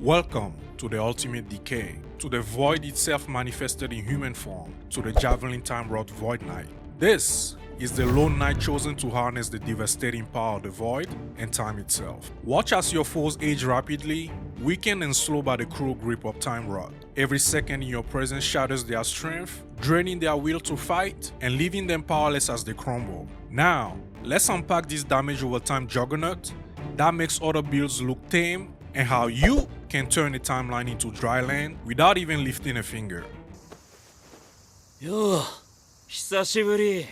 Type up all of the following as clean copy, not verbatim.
Welcome to the ultimate decay, to the void itself manifested in human form, to the Javelin Time Rot Void Knight. This is the lone knight chosen to harness the devastating power of the void and time itself. Watch as your foes age rapidly, weakened and slow by the cruel grip of Time Rot. Every second in your presence shatters their strength, draining their will to fight and leaving them powerless as they crumble. Now, let's unpack this damage over time juggernaut that makes other builds look tame, and how you can turn a timeline into dry land without even lifting a finger. Yo, 久しぶり.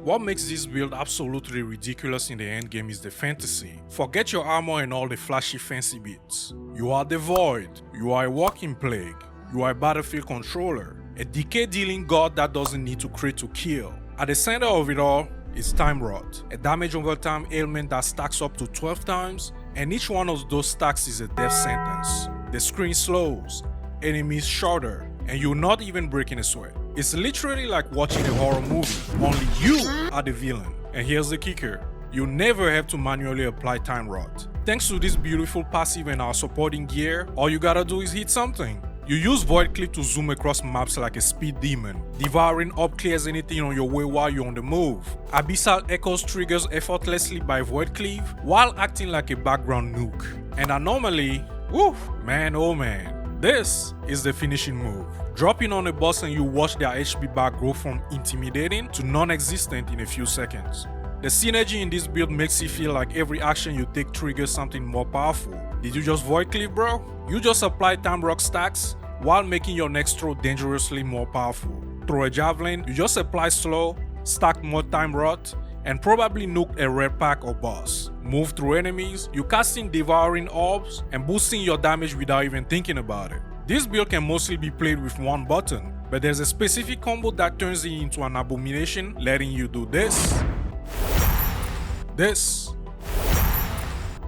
What makes this build absolutely ridiculous in the endgame is the fantasy. Forget your armor and all the flashy fancy bits. You are the void, you are a walking plague, you are a battlefield controller, a decay dealing god that doesn't need to crit to kill. At the center of it all is Time Rot, a damage over time ailment that stacks up to 12 times, and each one of those stacks is a death sentence. The screen slows, enemies shorter, and you're not even breaking a sweat. It's literally like watching a horror movie, only you are the villain. And here's the kicker, you never have to manually apply Time Rot. Thanks to this beautiful passive and our supporting gear, all you gotta do is hit something. You use Void Cleave to zoom across maps like a speed demon. Devouring Orb clears anything on your way while you're on the move. Abyssal Echoes triggers effortlessly by Void Cleave while acting like a background nuke. And Anomaly, woo, man oh man, this is the finishing move. Dropping on a boss and you watch their HP bar grow from intimidating to non-existent in a few seconds. The synergy in this build makes it feel like every action you take triggers something more powerful. Did you just Void Cleave, bro? You just apply Time Rot stacks while making your next throw dangerously more powerful. Throw a javelin, you just apply slow, stack more Time Rot, and probably nuke a red pack or boss. Move through enemies, you casting Devouring Orbs and boosting your damage without even thinking about it. This build can mostly be played with one button, but there's a specific combo that turns it into an abomination, letting you do this,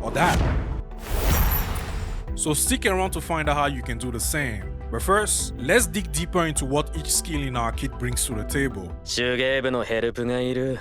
or that. So stick around to find out how you can do the same. But first, let's dig deeper into what each skill in our kit brings to the table. 手芸部のヘルプがいる.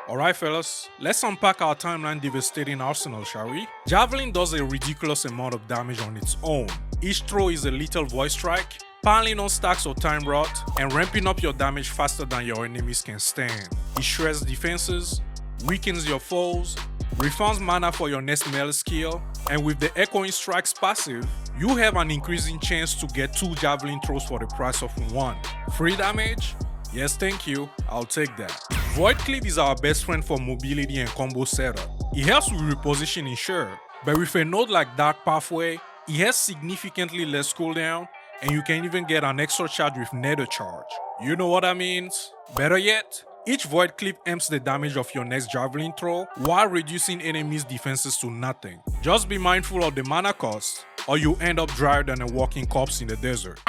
Alright fellas, let's unpack our timeline devastating arsenal, shall we? Javelin does a ridiculous amount of damage on its own. Each throw is a lethal void strike, piling on stacks of Time Rot, and ramping up your damage faster than your enemies can stand. It shreds defenses, weakens your foes, refunds mana for your next melee skill, and with the Echoing Strikes passive, you have an increasing chance to get 2 javelin throws for the price of 1. Free damage? Yes thank you, I'll take that. Void Cleave is our best friend for mobility and combo setup. It helps with repositioning sure, but with a node like Dark Pathway, it has significantly less cooldown, and you can even get an extra charge with Nether Charge. You know what that means? Better yet, each Void Cleave amps the damage of your next javelin throw while reducing enemies' defenses to nothing. Just be mindful of the mana cost, or you end up drier than a walking corpse in the desert.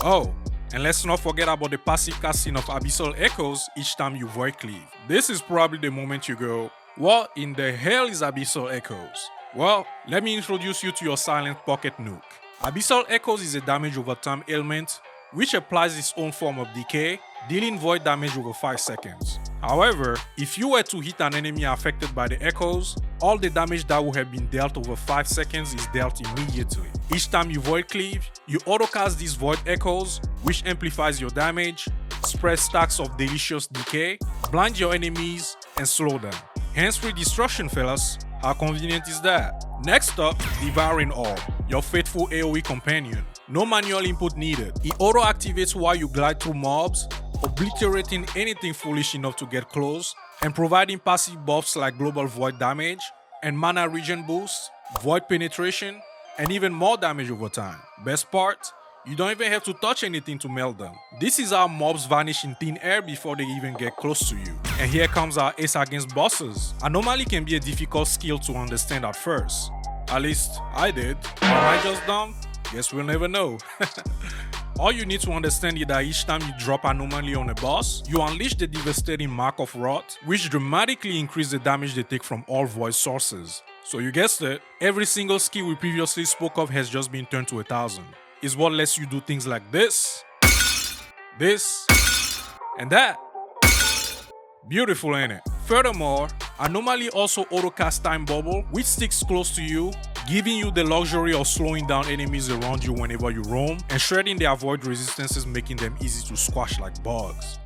Oh, and let's not forget about the passive casting of Abyssal Echoes each time you Void Cleave. This is probably the moment you go, what in the hell is Abyssal Echoes? Well, let me introduce you to your silent pocket nuke. Abyssal Echoes is a damage over time ailment which applies its own form of decay, dealing void damage over 5 seconds. However, if you were to hit an enemy affected by the echoes, all the damage that would have been dealt over 5 seconds is dealt immediately. Each time you Void Cleave, you autocast these void echoes, which amplifies your damage, spreads stacks of delicious decay, blind your enemies, and slow them. Hands-free destruction, fellas. How convenient is that? Next up, Devouring Orb, your faithful AoE companion. No manual input needed. It auto-activates while you glide through mobs, obliterating anything foolish enough to get close, and providing passive buffs like global void damage, and mana regen boost, void penetration, and even more damage over time. Best part? You don't even have to touch anything to melt them. This is how mobs vanish in thin air before they even get close to you. And here comes our ace against bosses. Anomaly can be a difficult skill to understand at first. At least I did. Or am I just dumb? Guess we'll never know. All you need to understand is that each time you drop Anomaly on a boss, you unleash the devastating Mark of Rot, which dramatically increases the damage they take from all void sources. So you guessed it, every single skill we previously spoke of has just been turned to 1000. is what lets you do things like this, and that. Beautiful, ain't it? Furthermore, Anomaly also auto-cast Time Bubble, which sticks close to you, giving you the luxury of slowing down enemies around you whenever you roam, and shredding their void resistances, making them easy to squash like bugs.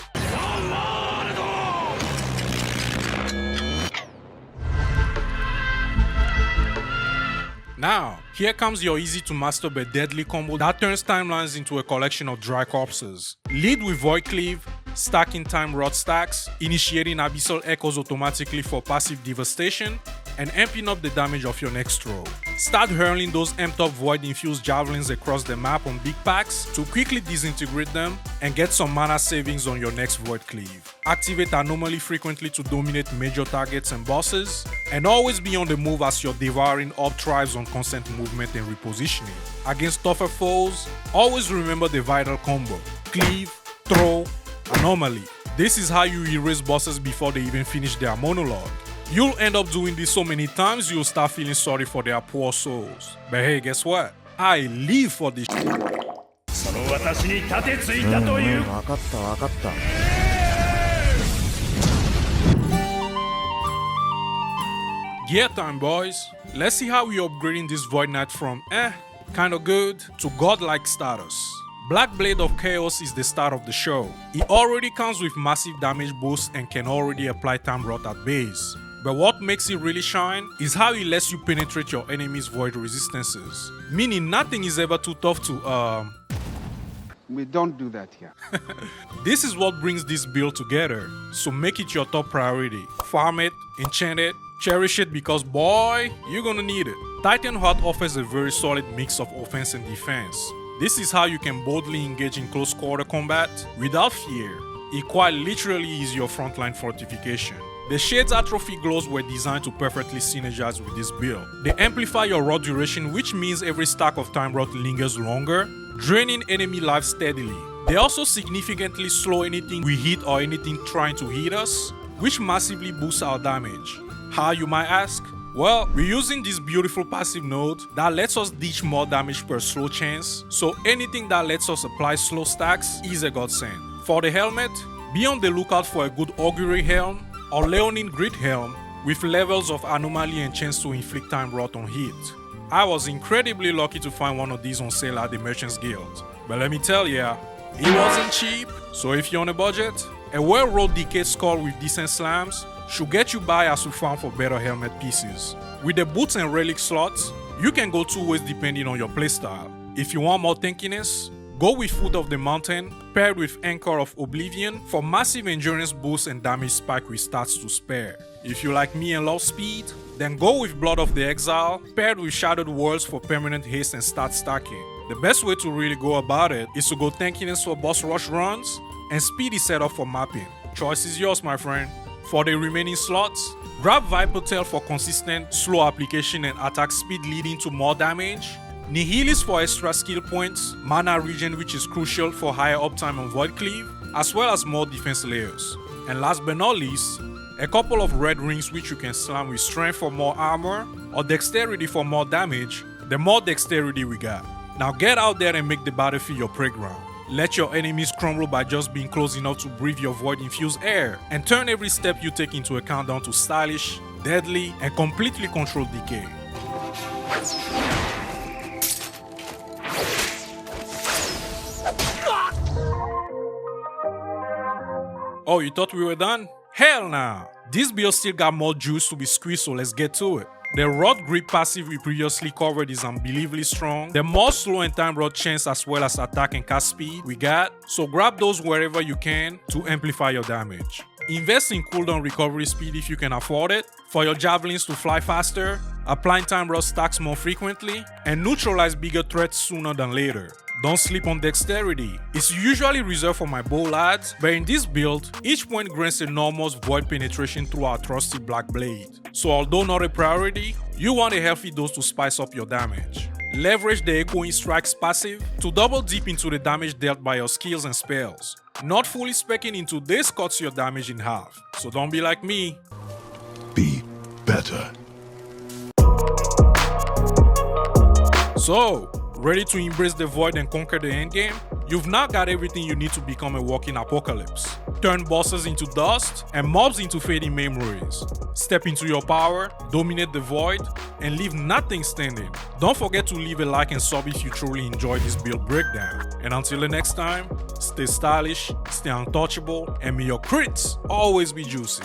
Now, here comes your easy to master but deadly combo that turns timelines into a collection of dry corpses. Lead with Void Cleave, stacking Time Rot stacks, initiating Abyssal Echoes automatically for passive devastation, and amping up the damage of your next throw. Start hurling those amped up Void infused javelins across the map on big packs to quickly disintegrate them and get some mana savings on your next Void Cleave. Activate Anomaly frequently to dominate major targets and bosses, and always be on the move as your Devouring Orb thrives on constant movement and repositioning. Against tougher foes, always remember the vital combo: Cleave, Throw, Anomaly. This is how you erase bosses before they even finish their monologue. You'll end up doing this so many times you'll start feeling sorry for their poor souls. But hey, guess what? I live for this shit. Gear time, boys. Let's see how we're upgrading this Void Knight from kinda good to godlike status. Black Blade of Chaos is the start of the show. It already comes with massive damage boost and can already apply Time Rot at base. But what makes it really shine is how it lets you penetrate your enemy's void resistances. Meaning nothing is ever too tough to We don't do that here. This is what brings this build together, so make it your top priority. Farm it, enchant it, cherish it because boy, you're gonna need it. Titan Heart offers a very solid mix of offense and defense. This is how you can boldly engage in close quarter combat without fear. It quite literally is your frontline fortification. The Shades Atrophy glows were designed to perfectly synergize with this build. They amplify your rot duration, which means every stack of Time Rot lingers longer, draining enemy life steadily. They also significantly slow anything we hit or anything trying to hit us, which massively boosts our damage. How, you might ask? Well, we're using this beautiful passive node that lets us dish more damage per slow chance, so anything that lets us apply slow stacks is a godsend. For the helmet, be on the lookout for a good Augury Helm or Leonine Grid Helm with levels of Anomaly and chance to inflict Time Rot on hit. I was incredibly lucky to find one of these on sale at the Merchants Guild, but let me tell ya, it wasn't cheap, so if you're on a budget, a well-rolled Decayed Skull with decent slams should get you by as you farm for better helmet pieces. With the boots and relic slots, you can go two ways depending on your playstyle. If you want more tankiness, go with Foot of the Mountain paired with Anchor of Oblivion for massive endurance boost and damage spike with stats to spare. If you like me and love speed, then go with Blood of the Exile paired with Shadowed Worlds for permanent haste and stat stacking. The best way to really go about it is to go tankiness for boss rush runs and speedy setup for mapping. Choice is yours, my friend. For the remaining slots, grab Viper Tail for consistent slow application and attack speed leading to more damage, Nihilis for extra skill points, mana regen which is crucial for higher uptime on Void Cleave, as well as more defense layers. And last but not least, a couple of red rings which you can slam with strength for more armor or dexterity for more damage. The more dexterity we got. Now get out there and make the battlefield your playground. Let your enemies crumble by just being close enough to breathe your void-infused air, and turn every step you take into a countdown to stylish, deadly, and completely controlled decay. Oh, you thought we were done? Hell nah! This build still got more juice to be squeezed, so let's get to it. The Rot Grip passive we previously covered is unbelievably strong. The more slow and time rot chance as well as attack and cast speed we got, so grab those wherever you can to amplify your damage. Invest in cooldown recovery speed if you can afford it, for your javelins to fly faster, applying time rot stacks more frequently, and neutralize bigger threats sooner than later. Don't sleep on dexterity. It's usually reserved for my bow lads, but in this build, each point grants enormous void penetration through our trusty Black Blade. So although not a priority, you want a healthy dose to spice up your damage. Leverage the Echoing Strikes passive to double dip into the damage dealt by your skills and spells. Not fully speccing into this cuts your damage in half, so don't be like me. Be better. So, Ready to embrace the void and conquer the endgame? You've now got everything you need to become a walking apocalypse. Turn bosses into dust and mobs into fading memories. Step into your power, dominate the void, and leave nothing standing. Don't forget to leave a like and sub if you truly enjoyed this build breakdown. And until the next time, stay stylish, stay untouchable, and may your crits always be juicy.